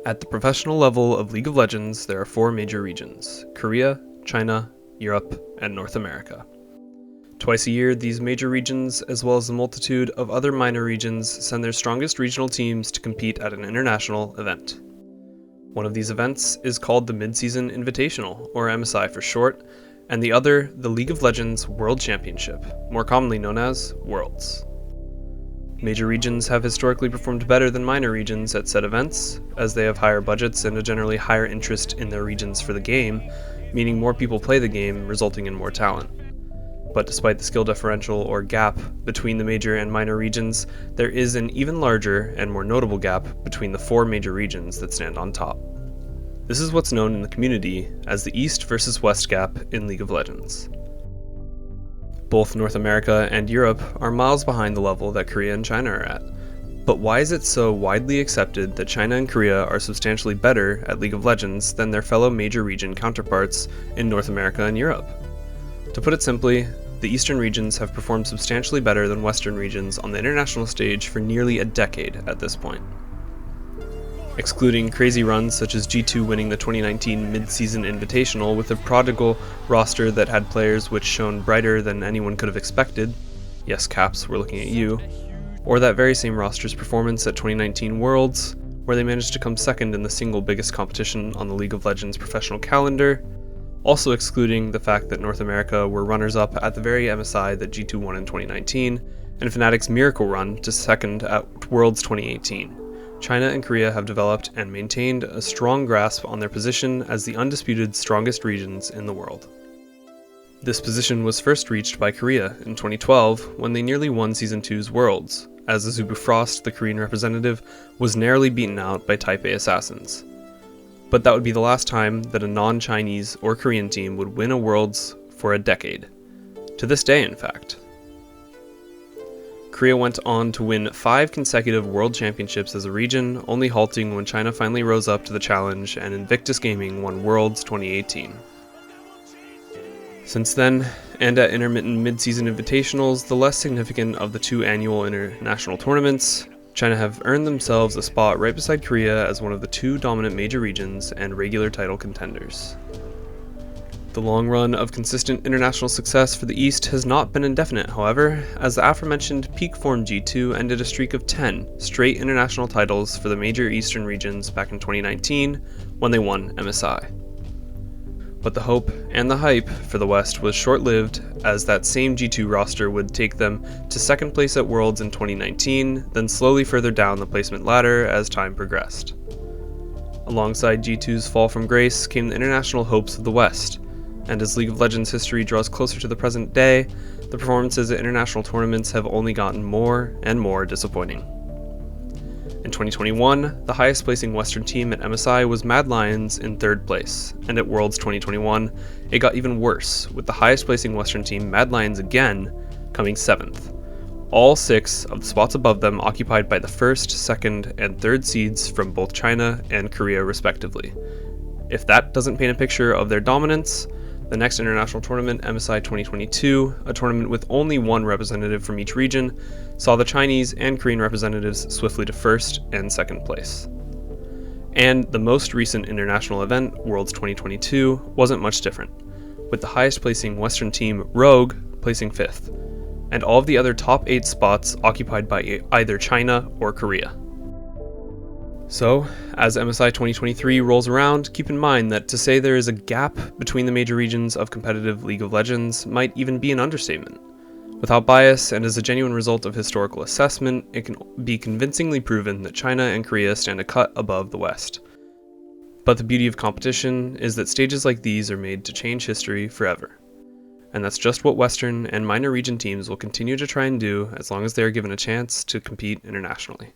At the professional level of League of Legends, there are 4 major regions: Korea, China, Europe, and North America. Twice a year, these major regions, as well as a multitude of other minor regions, send their strongest regional teams to compete at an international event. One of these events is called the Mid-Season Invitational, or MSI for short, and the other, the League of Legends World Championship, more commonly known as Worlds. Major regions have historically performed better than minor regions at said events, as they have higher budgets and a generally higher interest in their regions for the game, meaning more people play the game, resulting in more talent. But despite the skill differential or gap between the major and minor regions, there is an even larger and more notable gap between the 4 major regions that stand on top. This is what's known in the community as the East versus West gap in League of Legends. Both North America and Europe are miles behind the level that Korea and China are at. But why is it so widely accepted that China and Korea are substantially better at League of Legends than their fellow major region counterparts in North America and Europe? To put it simply, the Eastern regions have performed substantially better than Western regions on the international stage for nearly a decade at this point. Excluding crazy runs such as G2 winning the 2019 Mid-Season Invitational with a prodigal roster that had players which shone brighter than anyone could have expected, yes Caps, we're looking at you, or that very same roster's performance at 2019 Worlds, where they managed to come second in the single biggest competition on the League of Legends professional calendar, also excluding the fact that North America were runners-up at the very MSI that G2 won in 2019, and Fnatic's miracle run to second at Worlds 2018. China and Korea have developed and maintained a strong grasp on their position as the undisputed strongest regions in the world. This position was first reached by Korea in 2012 when they nearly won Season 2's Worlds, as Azubu Frost, the Korean representative, was narrowly beaten out by Type A Assassins. But that would be the last time that a non-Chinese or Korean team would win a Worlds for a decade. To this day, in fact. Korea went on to win 5 consecutive World Championships as a region, only halting when China finally rose up to the challenge and Invictus Gaming won Worlds 2018. Since then, and at intermittent mid-season invitationals, the less significant of the 2 annual international tournaments, China have earned themselves a spot right beside Korea as one of the 2 dominant major regions and regular title contenders. The long run of consistent international success for the East has not been indefinite, however, as the aforementioned peak form G2 ended a streak of 10 straight international titles for the major Eastern regions back in 2019 when they won MSI. But the hope and the hype for the West was short-lived, as that same G2 roster would take them to second place at Worlds in 2019, then slowly further down the placement ladder as time progressed. Alongside G2's fall from grace came the international hopes of the West, and as League of Legends history draws closer to the present day, the performances at international tournaments have only gotten more and more disappointing. In 2021, the highest placing Western team at MSI was Mad Lions in 3rd place, and at Worlds 2021, it got even worse, with the highest placing Western team, Mad Lions again, coming 7th. All 6 of the spots above them occupied by the 1st, 2nd, and 3rd seeds from both China and Korea respectively. If that doesn't paint a picture of their dominance, the next international tournament, MSI 2022, a tournament with only 1 representative from each region, saw the Chinese and Korean representatives swiftly to 1st and 2nd place. And the most recent international event, Worlds 2022, wasn't much different, with the highest placing Western team, Rogue, placing 5th, and all of the other top 8 spots occupied by either China or Korea. So, as MSI 2023 rolls around, keep in mind that to say there is a gap between the major regions of competitive League of Legends might even be an understatement. Without bias, and as a genuine result of historical assessment, it can be convincingly proven that China and Korea stand a cut above the West. But the beauty of competition is that stages like these are made to change history forever. And that's just what Western and minor region teams will continue to try and do as long as they are given a chance to compete internationally.